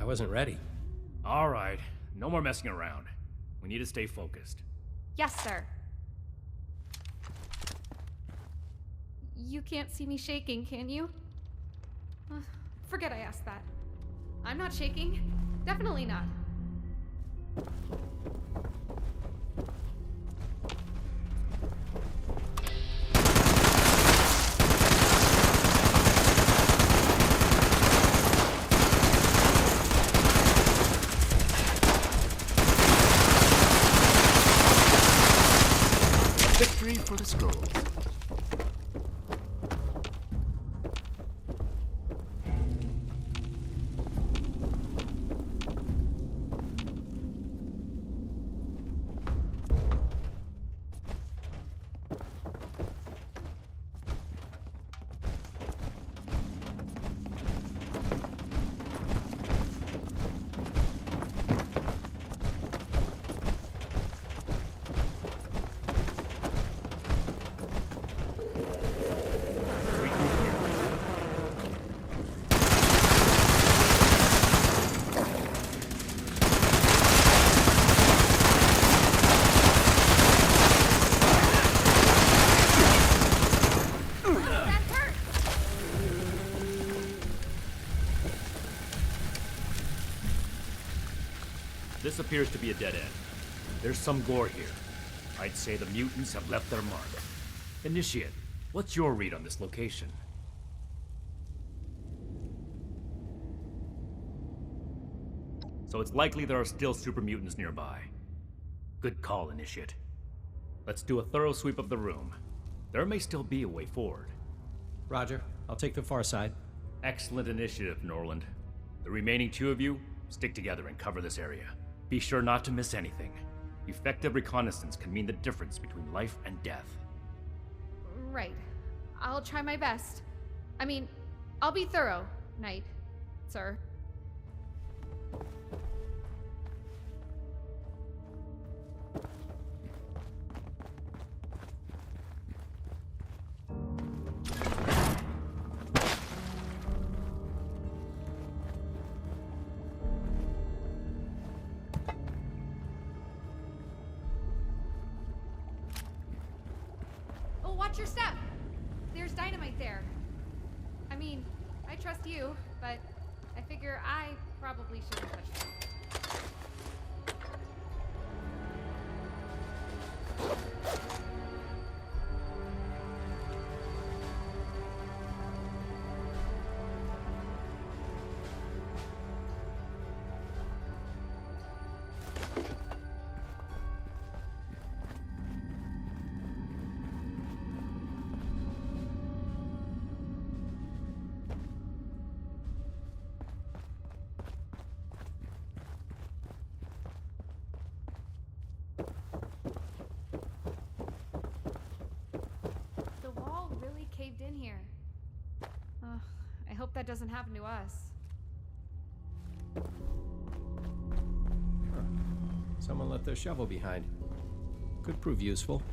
wasn't ready. All right, no more messing around. We need to stay focused. Yes, sir. You can't see me shaking, can you? Forget I asked that. I'm not shaking. Definitely not. Victory for the Skrulls. This appears to be a dead end. There's some gore here. I'd say the mutants have left their mark. Initiate, what's your read on this location? So it's likely there are still super mutants nearby. Good call, Initiate. Let's do a thorough sweep of the room. There may still be a way forward. Roger. I'll take the far side. Excellent initiative, Norland. The remaining two of you, stick together and cover this area. Be sure not to miss anything. Effective reconnaissance can mean the difference between life and death. Right. I'll try my best. I mean, I'll be thorough, Knight, sir. Watch your step! There's dynamite there. I mean, I trust you, but I figure I probably shouldn't touch it. Caved in here. I hope that doesn't happen to us. Huh. Someone left their shovel behind. Could prove useful.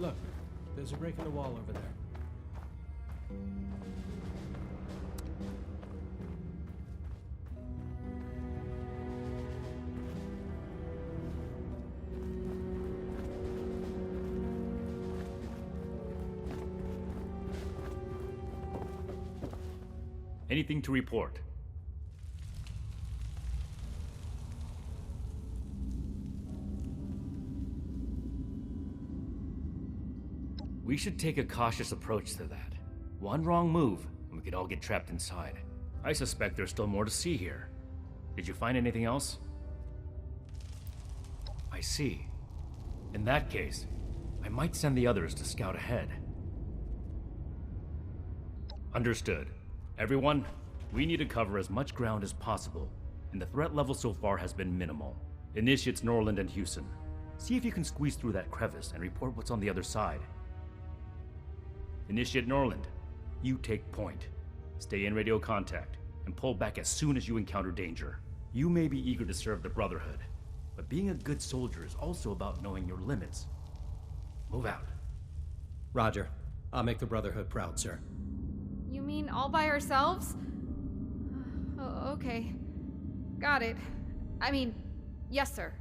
Look, there's a break in the wall over there. Anything to report? We should take a cautious approach to that. One wrong move, and we could all get trapped inside. I suspect there's still more to see here. Did you find anything else? I see. In that case, I might send the others to scout ahead. Understood. Everyone, we need to cover as much ground as possible, and the threat level so far has been minimal. Initiates Norland and Hewson. See if you can squeeze through that crevice and report what's on the other side. Initiate Norland, you take point. Stay in radio contact, and pull back as soon as you encounter danger. You may be eager to serve the Brotherhood, but being a good soldier is also about knowing your limits. Move out. Roger. I'll make the Brotherhood proud, sir. You mean all by ourselves? Oh, okay. Got it. I mean, yes, sir.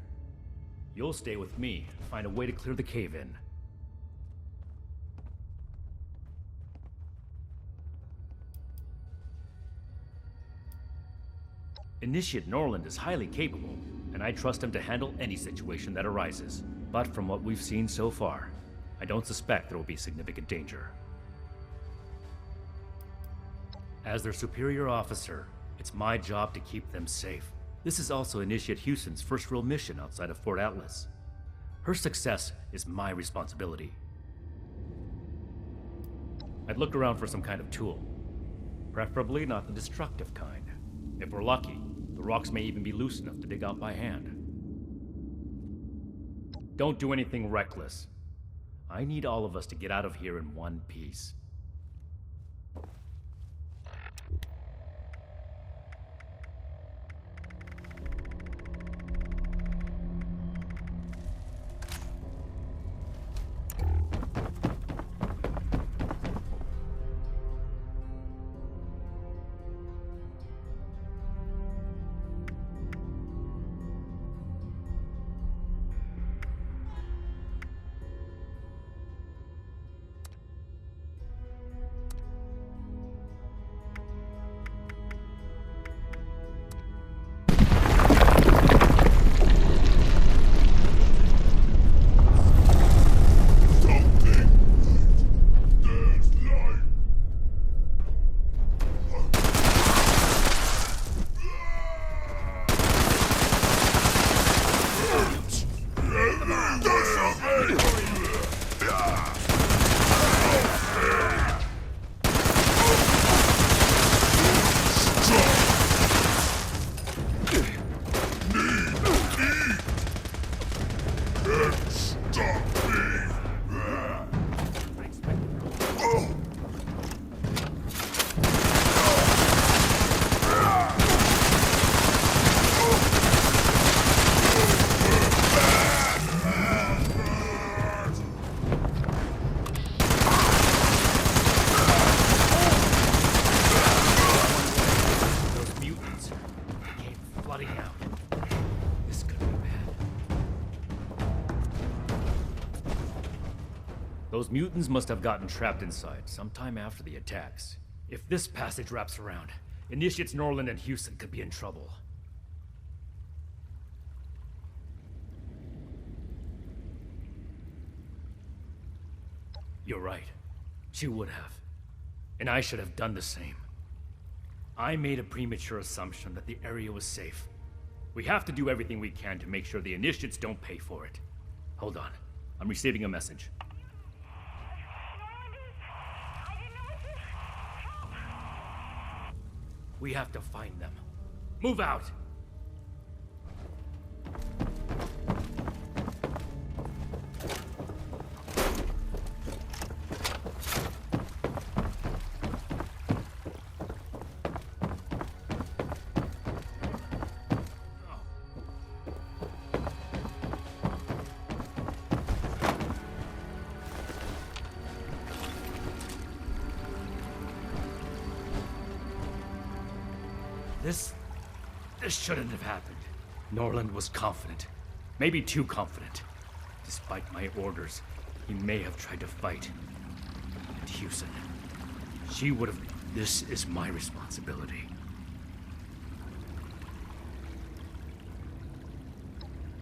You'll stay with me and find a way to clear the cave-in. Initiate Norland is highly capable, and I trust him to handle any situation that arises. But from what we've seen so far, I don't suspect there will be significant danger. As their superior officer, it's my job to keep them safe. This is also Initiate Hewson's first real mission outside of Fort Atlas. Her success is my responsibility. I'd look around for some kind of tool. Preferably not the destructive kind. If we're lucky, the rocks may even be loose enough to dig out by hand. Don't do anything reckless. I need all of us to get out of here in one piece. Those mutants must have gotten trapped inside sometime after the attacks. If this passage wraps around, Initiates Norland and Hewson could be in trouble. You're right. She would have. And I should have done the same. I made a premature assumption that the area was safe. We have to do everything we can to make sure the Initiates don't pay for it. Hold on. I'm receiving a message. We have to find them. Move out! This shouldn't have happened. Norland was confident. Maybe too confident. Despite my orders, he may have tried to fight. And Hewson, she would have... This is my responsibility.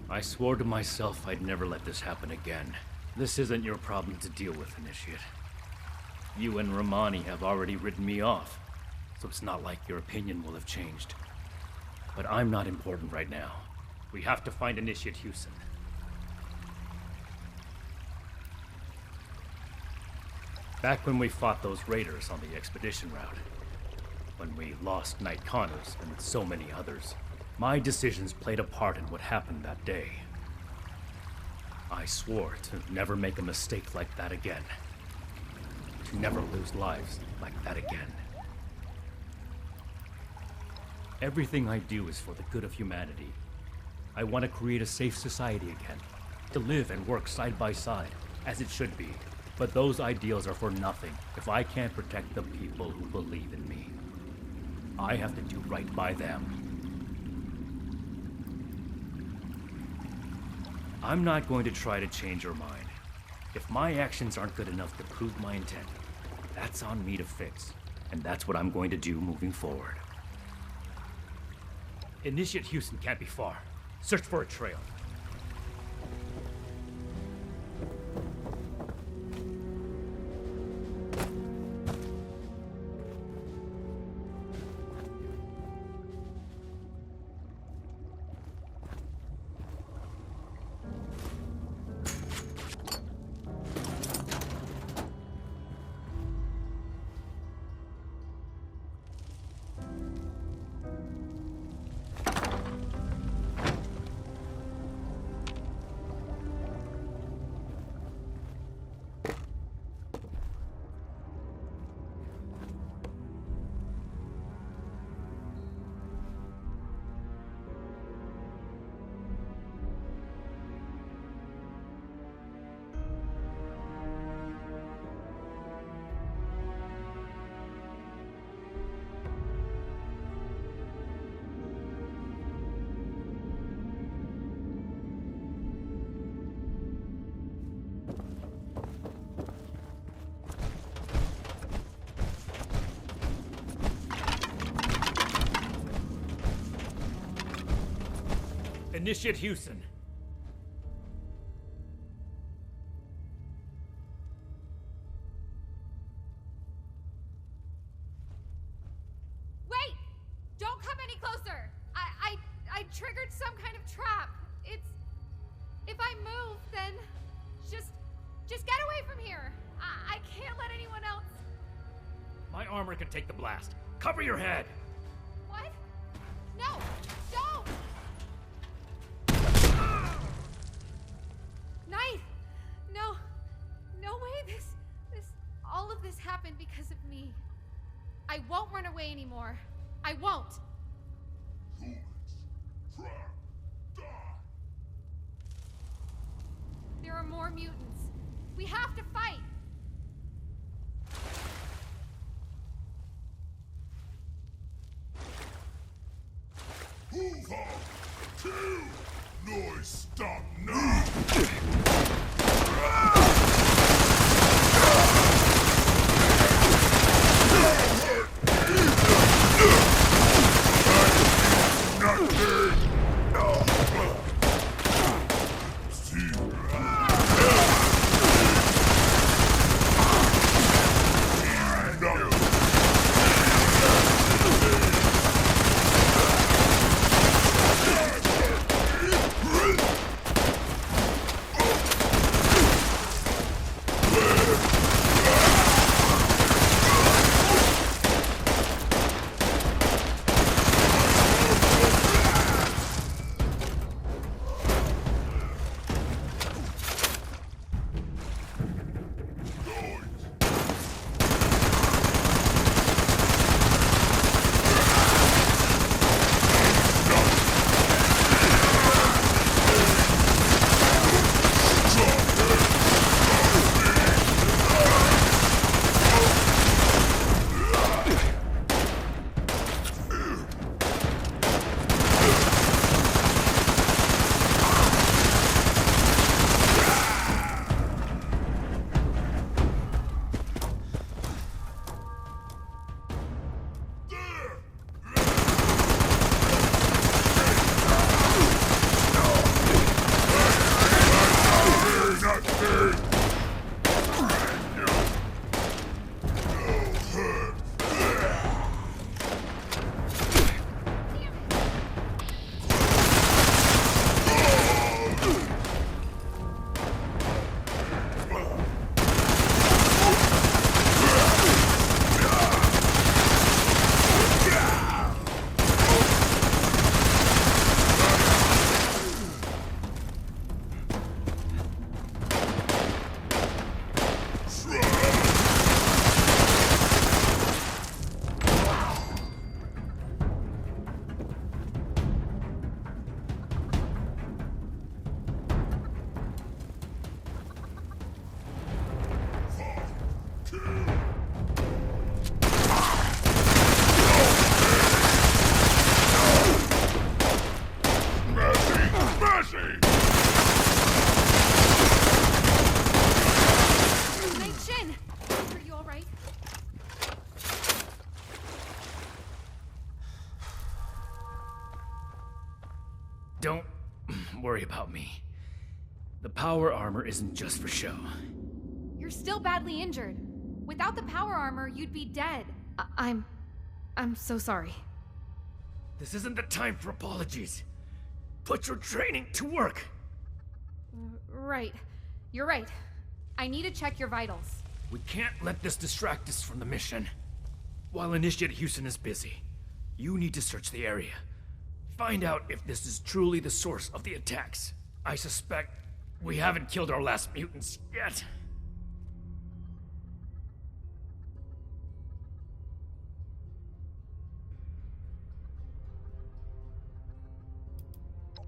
I swore to myself I'd never let this happen again. This isn't your problem to deal with, Initiate. You and Romani have already written me off. so it's not like your opinion will have changed. But I'm not important right now. We have to find Initiate Hewson. Back when we fought those raiders on the expedition route, when we lost Knight Connors and so many others, my decisions played a part in what happened that day. I swore to never make a mistake like that again. To never lose lives like that again. Everything I do is for the good of humanity. I want to create a safe society again, to live and work side by side, as it should be. But those ideals are for nothing if I can't protect the people who believe in me. I have to do right by them. I'm not going to try to change your mind. If my actions aren't good enough to prove my intent, that's on me to fix. And that's what I'm going to do moving forward. Initiate Hewson can't be far. Search for a trail. Initiate Hewson. Wait! Don't come any closer! I triggered some kind of trap. If I move, then just get away from here. I can't let anyone else. My armor can take the blast. Cover your head! What? No! Don't! Knight! No. No way all of this happened because of me. I won't run away anymore. I won't. There are more mutants. We have to fight. Move on! Two! Noise stop now! Smashing! Knight Shin! Are you alright? Don't worry about me. The power armor isn't just for show. You're still badly injured. Without the power armor, you'd be dead. I'm so sorry. This isn't the time for apologies. Put your training to work. Right. You're right. I need to check your vitals. We can't let this distract us from the mission. While Initiate Houston is busy, you need to search the area. Find out if this is truly the source of the attacks. I suspect we haven't killed our last mutants yet.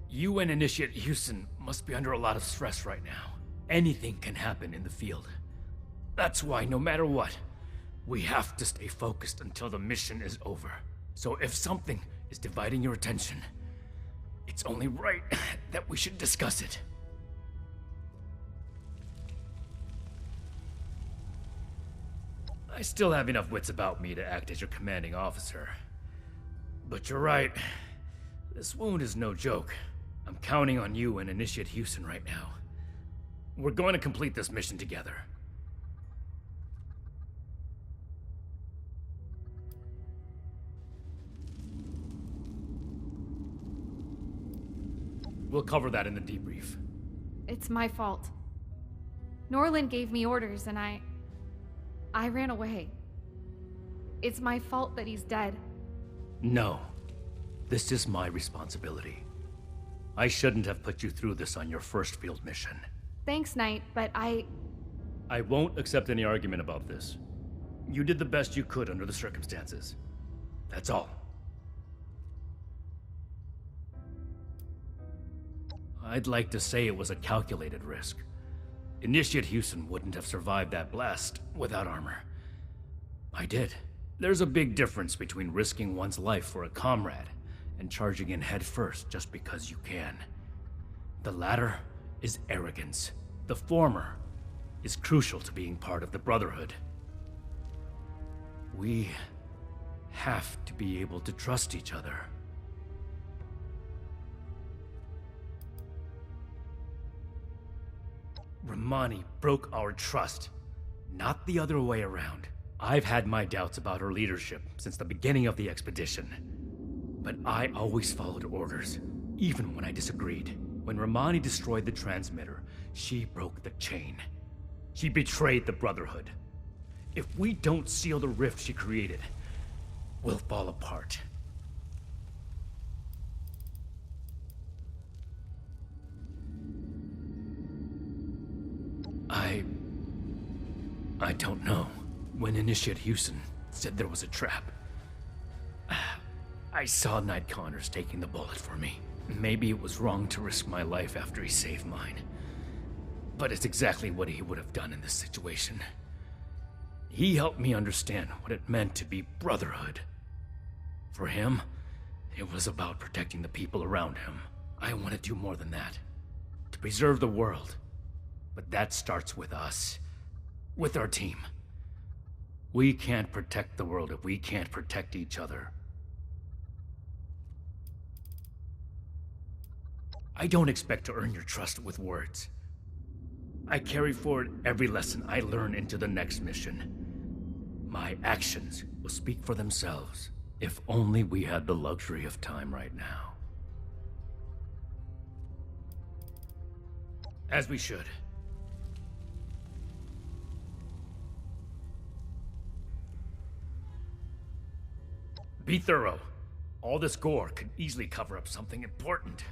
You and Initiate Houston must be under a lot of stress right now. Anything can happen in the field. That's why, no matter what, we have to stay focused until the mission is over. So if something is dividing your attention, it's only right that we should discuss it. I still have enough wits about me to act as your commanding officer. But you're right. This wound is no joke. I'm counting on you and Initiate Houston right now. We're going to complete this mission together. We'll cover that in the debrief. It's my fault. Norland gave me orders and I ran away. It's my fault that he's dead. No. This is my responsibility. I shouldn't have put you through this on your first field mission. Thanks, Knight, but I won't accept any argument about this. You did the best you could under the circumstances. That's all. I'd like to say it was a calculated risk. Initiate Houston wouldn't have survived that blast without armor. I did. There's a big difference between risking one's life for a comrade and charging in head first just because you can. The latter is arrogance. The former is crucial to being part of the Brotherhood. We have to be able to trust each other. Romani broke our trust, not the other way around. I've had my doubts about her leadership since the beginning of the expedition. But I always followed orders, even when I disagreed. When Romani destroyed the transmitter, she broke the chain. She betrayed the Brotherhood. If we don't seal the rift she created, we'll fall apart. I don't know. When Initiate Houston said there was a trap, I saw Knight Connors taking the bullet for me. Maybe it was wrong to risk my life after he saved mine. But it's exactly what he would have done in this situation. He helped me understand what it meant to be Brotherhood. For him, it was about protecting the people around him. I want to do more than that. To preserve the world. But that starts with us. With our team. We can't protect the world if we can't protect each other. I don't expect to earn your trust with words. I carry forward every lesson I learn into the next mission. My actions will speak for themselves, if only we had the luxury of time right now. As we should. Be thorough. All this gore could easily cover up something important.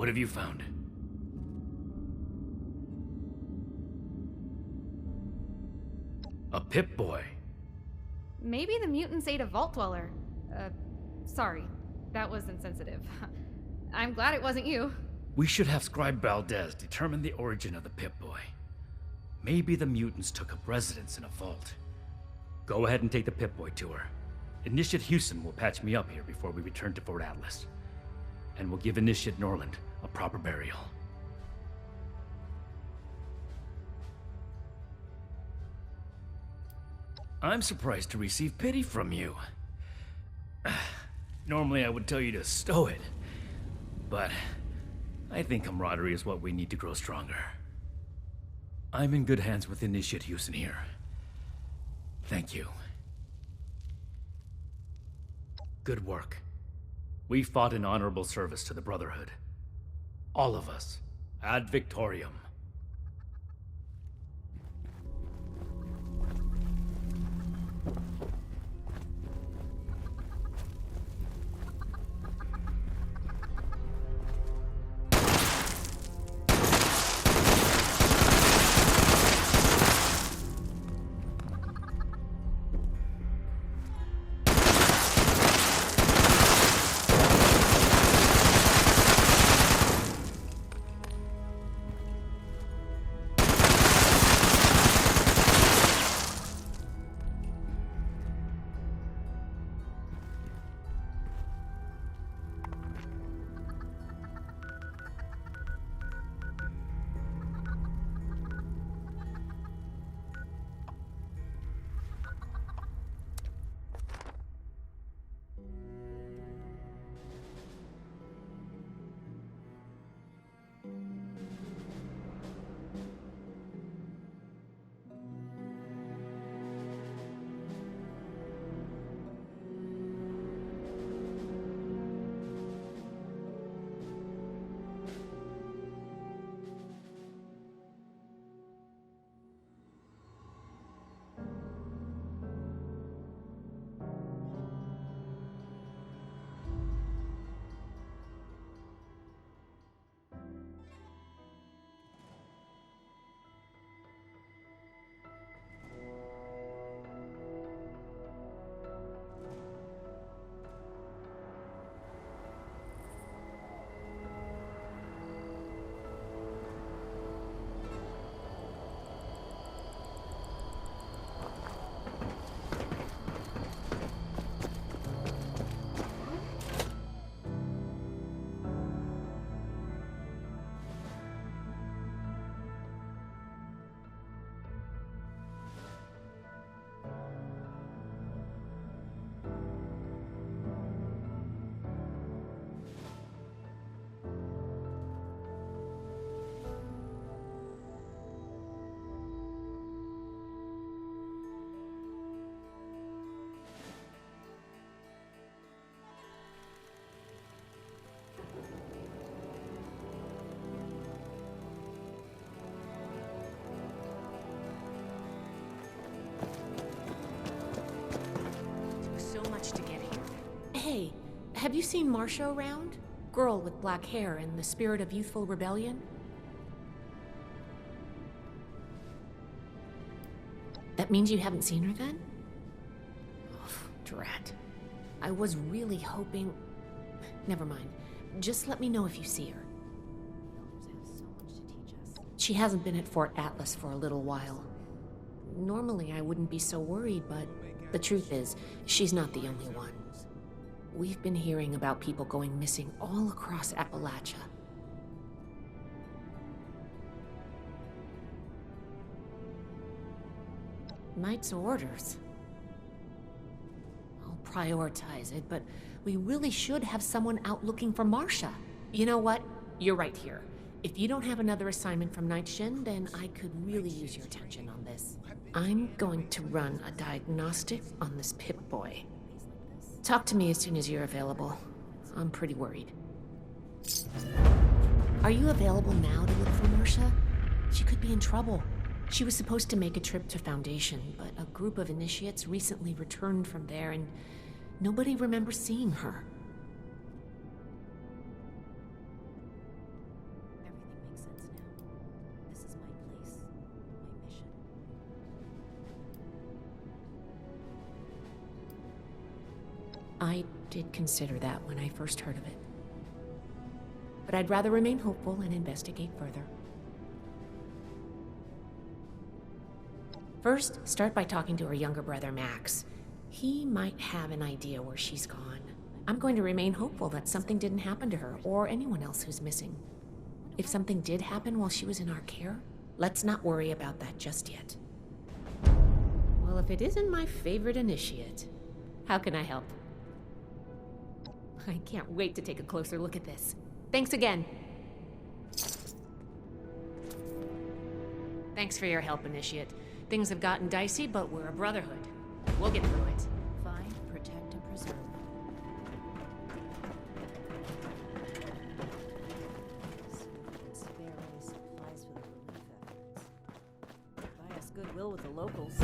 What have you found? A Pip-Boy. Maybe the mutants ate a Vault Dweller. Sorry. That was insensitive. I'm glad it wasn't you. We should have Scribe Valdez determine the origin of the Pip-Boy. Maybe the mutants took up residence in a vault. Go ahead and take the Pip-Boy tour. Initiate Houston will patch me up here before we return to Fort Atlas. And we'll give Initiate Norland a proper burial. I'm surprised to receive pity from you. Normally I would tell you to stow it, but I think camaraderie is what we need to grow stronger. I'm in good hands with Initiate Houston here. Thank you. Good work. We fought in honorable service to the Brotherhood. All of us. Ad Victoriam. So much to get here. Hey, have you seen Marcia around? girl with black hair and the spirit of youthful rebellion? That means you haven't seen her then? Oh, drat. I was really hoping... Never mind. Just let me know if you see her. She hasn't been at Fort Atlas for a little while. Normally I wouldn't be so worried, but the truth is, she's not the only one. We've been hearing about people going missing all across Appalachia. Knight's orders. I'll prioritize it, but we really should have someone out looking for Marcia. You know what? You're right here. If you don't have another assignment from Night Shin, then I could really use your attention on this. I'm going to run a diagnostic on this Pip-Boy. Talk to me as soon as you're available. I'm pretty worried. Are you available now to look for Marcia? She could be in trouble. She was supposed to make a trip to Foundation, but a group of initiates recently returned from there and nobody remembers seeing her. Everything makes sense now. This is my place, my mission. I did consider that when I first heard of it. But I'd rather remain hopeful and investigate further. First, start by talking to her younger brother, Max. He might have an idea where she's gone. I'm going to remain hopeful that something didn't happen to her or anyone else who's missing. If something did happen while she was in our care, let's not worry about that just yet. Well, if it isn't my favorite initiate, how can I help? I can't wait to take a closer look at this. Thanks again. Thanks for your help, Initiate. Things have gotten dicey, but we're a brotherhood. We'll get through it. Find, protect, and preserve. Spare any supplies for the relief efforts. Buy us goodwill with the locals.